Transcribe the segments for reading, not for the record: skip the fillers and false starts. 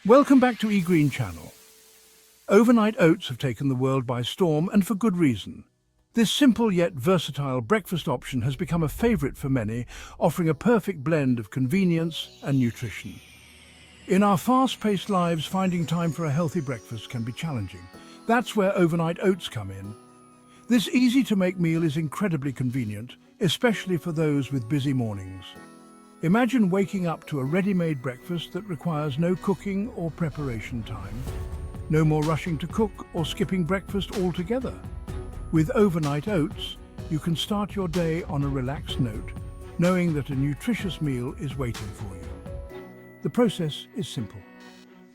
Welcome back to eGreen Channel. Overnight oats have taken the world by storm, and for good reason. This simple yet versatile breakfast option has become a favorite for many, offering a perfect blend of convenience and nutrition. In our fast-paced lives, finding time for a healthy breakfast can be challenging. That's where overnight oats come in. This easy-to-make meal is incredibly convenient, especially for those with busy mornings. Imagine waking up to a ready-made breakfast that requires no cooking or preparation time. No more rushing to cook or skipping breakfast altogether. With overnight oats, you can start your day on a relaxed note, knowing that a nutritious meal is waiting for you. The process is simple.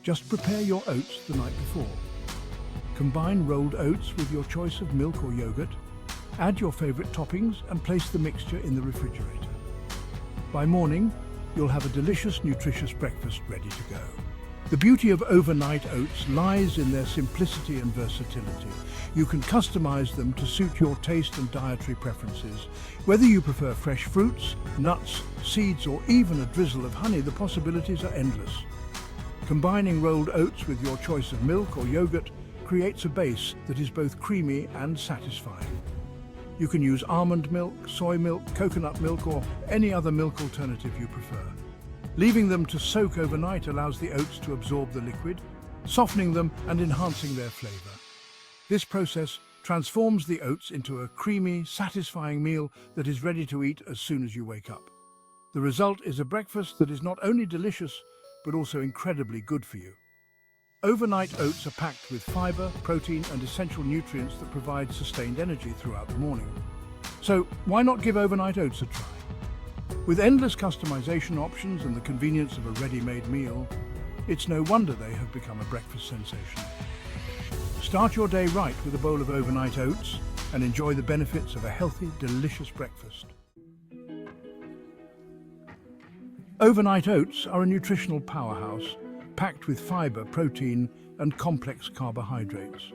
Just prepare your oats the night before. Combine rolled oats with your choice of milk or yogurt. Add your favorite toppings and place the mixture in the refrigerator. By morning, you'll have a delicious, nutritious breakfast ready to go. The beauty of overnight oats lies in their simplicity and versatility. You can customize them to suit your taste and dietary preferences. Whether you prefer fresh fruits, nuts, seeds, or even a drizzle of honey, the possibilities are endless. Combining rolled oats with your choice of milk or yogurt creates a base that is both creamy and satisfying. You can use almond milk, soy milk, coconut milk, or any other milk alternative you prefer. Leaving them to soak overnight allows the oats to absorb the liquid, softening them and enhancing their flavor. This process transforms the oats into a creamy, satisfying meal that is ready to eat as soon as you wake up. The result is a breakfast that is not only delicious, but also incredibly good for you. Overnight oats are packed with fiber, protein, and essential nutrients that provide sustained energy throughout the morning. So why not give overnight oats a try? With endless customization options and the convenience of a ready-made meal, it's no wonder they have become a breakfast sensation. Start your day right with a bowl of overnight oats and enjoy the benefits of a healthy, delicious breakfast. Overnight oats are a nutritional powerhouse, packed with fiber, protein, and complex carbohydrates.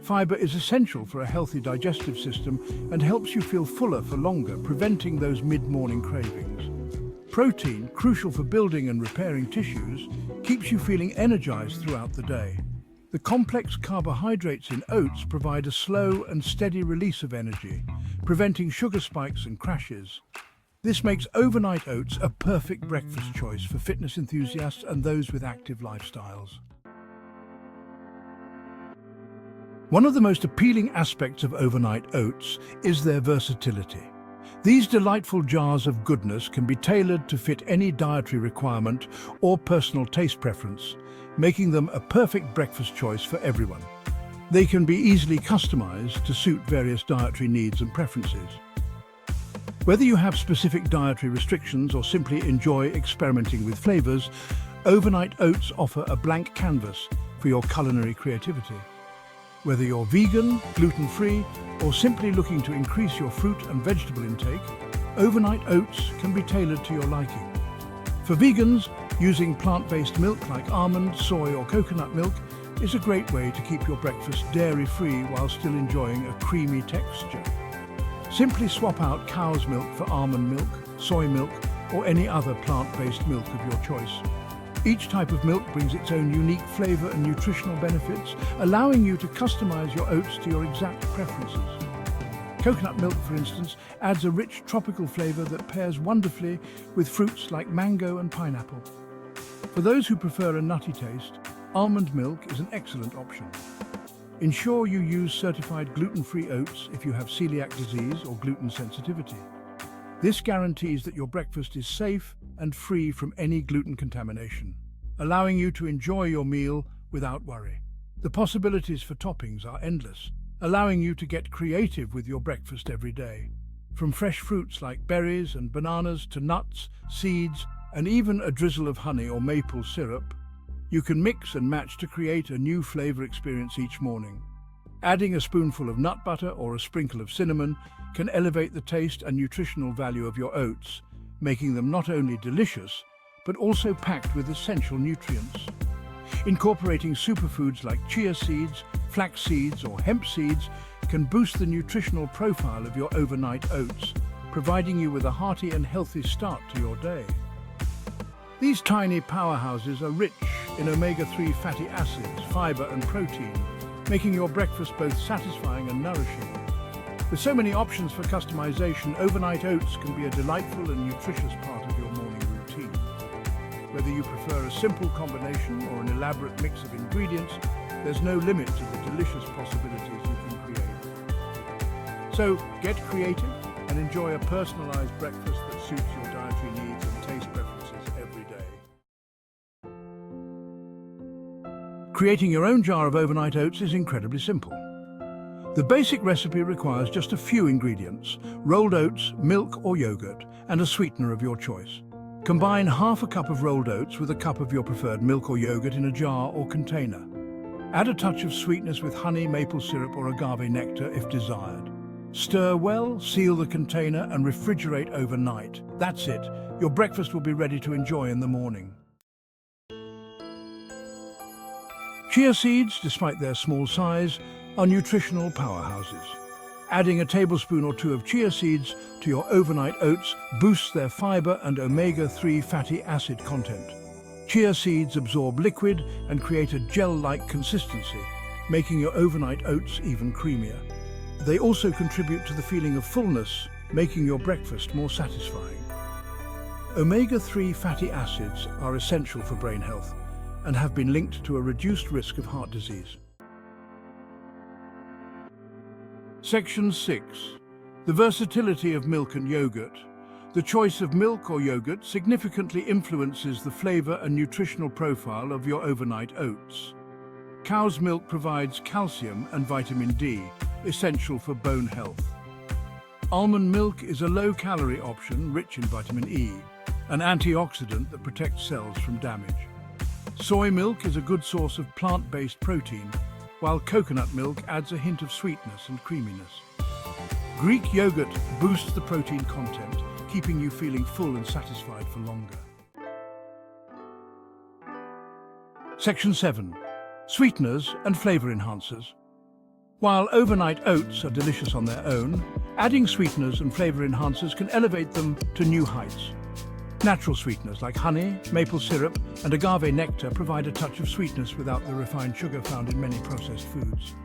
Fiber is essential for a healthy digestive system and helps you feel fuller for longer, preventing those mid-morning cravings. Protein, crucial for building and repairing tissues, keeps you feeling energized throughout the day. The complex carbohydrates in oats provide a slow and steady release of energy, preventing sugar spikes and crashes. This makes overnight oats a perfect breakfast choice for fitness enthusiasts and those with active lifestyles. One of the most appealing aspects of overnight oats is their versatility. These delightful jars of goodness can be tailored to fit any dietary requirement or personal taste preference, making them a perfect breakfast choice for everyone. They can be easily customized to suit various dietary needs and preferences. Whether you have specific dietary restrictions or simply enjoy experimenting with flavors, overnight oats offer a blank canvas for your culinary creativity. Whether you're vegan, gluten-free, or simply looking to increase your fruit and vegetable intake, overnight oats can be tailored to your liking. For vegans, using plant-based milk like almond, soy, or coconut milk is a great way to keep your breakfast dairy-free while still enjoying a creamy texture. Simply swap out cow's milk for almond milk, soy milk, or any other plant-based milk of your choice. Each type of milk brings its own unique flavor and nutritional benefits, allowing you to customize your oats to your exact preferences. Coconut milk, for instance, adds a rich tropical flavor that pairs wonderfully with fruits like mango and pineapple. For those who prefer a nutty taste, almond milk is an excellent option. Ensure you use certified gluten-free oats if you have celiac disease or gluten sensitivity. This guarantees that your breakfast is safe and free from any gluten contamination, allowing you to enjoy your meal without worry. The possibilities for toppings are endless, allowing you to get creative with your breakfast every day. From fresh fruits like berries and bananas to nuts, seeds, and even a drizzle of honey or maple syrup, you can mix and match to create a new flavor experience each morning. Adding a spoonful of nut butter or a sprinkle of cinnamon can elevate the taste and nutritional value of your oats, making them not only delicious, but also packed with essential nutrients. Incorporating superfoods like chia seeds, flax seeds, or hemp seeds can boost the nutritional profile of your overnight oats, providing you with a hearty and healthy start to your day. These tiny powerhouses are rich in omega-3 fatty acids, fiber and protein, making your breakfast both satisfying and nourishing. With so many options for customization, overnight oats can be a delightful and nutritious part of your morning routine. Whether you prefer a simple combination or an elaborate mix of ingredients, there's no limit to the delicious possibilities you can create. So get creative and enjoy a personalized breakfast that suits your dietary needs and taste preferences every day. Creating your own jar of overnight oats is incredibly simple. The basic recipe requires just a few ingredients: rolled oats, milk or yogurt, and a sweetener of your choice. Combine half a cup of rolled oats with a cup of your preferred milk or yogurt in a jar or container. Add a touch of sweetness with honey, maple syrup or agave nectar if desired. Stir well, seal the container and refrigerate overnight. That's it. Your breakfast will be ready to enjoy in the morning. Chia seeds, despite their small size, are nutritional powerhouses. Adding a tablespoon or two of chia seeds to your overnight oats boosts their fiber and omega-3 fatty acid content. Chia seeds absorb liquid and create a gel-like consistency, making your overnight oats even creamier. They also contribute to the feeling of fullness, making your breakfast more satisfying. Omega-3 fatty acids are essential for brain health and have been linked to a reduced risk of heart disease. Section 6. The versatility of milk and yogurt. The choice of milk or yogurt significantly influences the flavor and nutritional profile of your overnight oats. Cow's milk provides calcium and vitamin D, essential for bone health. Almond milk is a low-calorie option rich in vitamin E, an antioxidant that protects cells from damage. Soy milk is a good source of plant-based protein, while coconut milk adds a hint of sweetness and creaminess. Greek yogurt boosts the protein content, keeping you feeling full and satisfied for longer. Section 7. Sweeteners and flavor enhancers. While overnight oats are delicious on their own, adding sweeteners and flavor enhancers can elevate them to new heights. Natural sweeteners like honey, maple syrup, and agave nectar provide a touch of sweetness without the refined sugar found in many processed foods.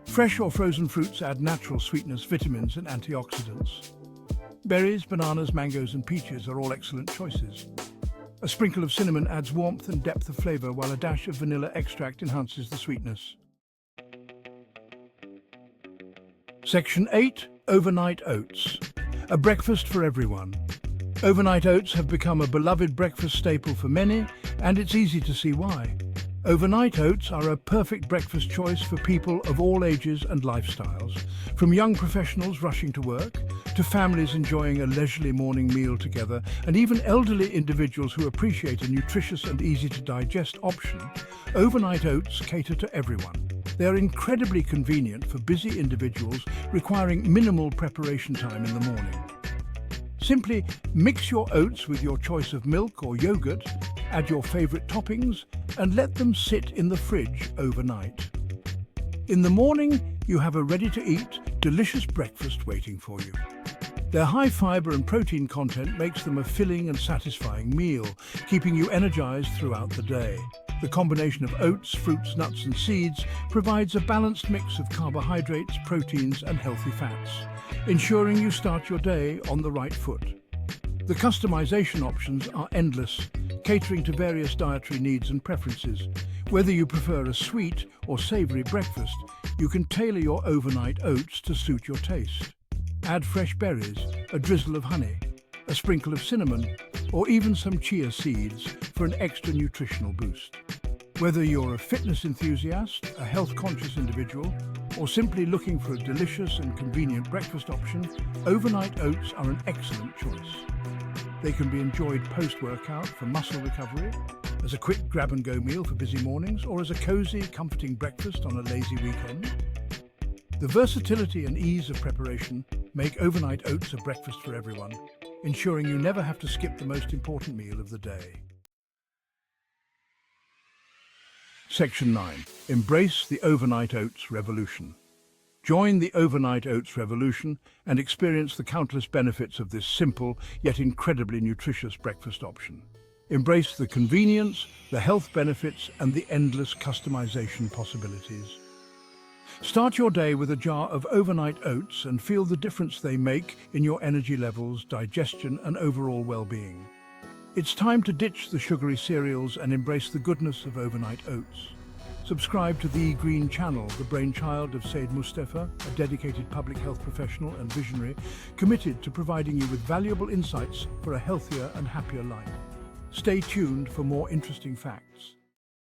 Fresh or frozen fruits add natural sweetness, vitamins, and antioxidants. Berries, bananas, mangoes, and peaches are all excellent choices. A sprinkle of cinnamon adds warmth and depth of flavor, while a dash of vanilla extract enhances the sweetness. Section 8. Overnight oats. A breakfast for everyone. Overnight oats have become a beloved breakfast staple for many, and it's easy to see why. Overnight oats are a perfect breakfast choice for people of all ages and lifestyles, from young professionals rushing to work, to families enjoying a leisurely morning meal together, and even elderly individuals who appreciate a nutritious and easy-to-digest option. Overnight oats cater to everyone. They are incredibly convenient for busy individuals requiring minimal preparation time in the morning. Simply mix your oats with your choice of milk or yogurt, add your favorite toppings, and let them sit in the fridge overnight. In the morning, you have a ready-to-eat, delicious breakfast waiting for you. Their high fiber and protein content makes them a filling and satisfying meal, keeping you energized throughout the day. The combination of oats, fruits, nuts, and seeds provides a balanced mix of carbohydrates, proteins, and healthy fats, ensuring you start your day on the right foot. The customization options are endless, catering to various dietary needs and preferences. Whether you prefer a sweet or savory breakfast, you can tailor your overnight oats to suit your taste. Add fresh berries, a drizzle of honey, a sprinkle of cinnamon, or even some chia seeds for an extra nutritional boost. Whether you're a fitness enthusiast, a health-conscious individual, or simply looking for a delicious and convenient breakfast option, overnight oats are an excellent choice. They can be enjoyed post-workout for muscle recovery, as a quick grab-and-go meal for busy mornings, or as a cozy, comforting breakfast on a lazy weekend. The versatility and ease of preparation make overnight oats a breakfast for everyone, ensuring you never have to skip the most important meal of the day. Section 9. Embrace the overnight oats revolution. Join the overnight oats revolution and experience the countless benefits of this simple yet incredibly nutritious breakfast option. Embrace the convenience, the health benefits, and the endless customization possibilities. Start your day with a jar of overnight oats and feel the difference they make in your energy levels, digestion, and overall well-being. It's time to ditch the sugary cereals and embrace the goodness of overnight oats. Subscribe to the Green Channel, the brainchild of Said Mustafa, a dedicated public health professional and visionary, committed to providing you with valuable insights for a healthier and happier life. Stay tuned for more interesting facts.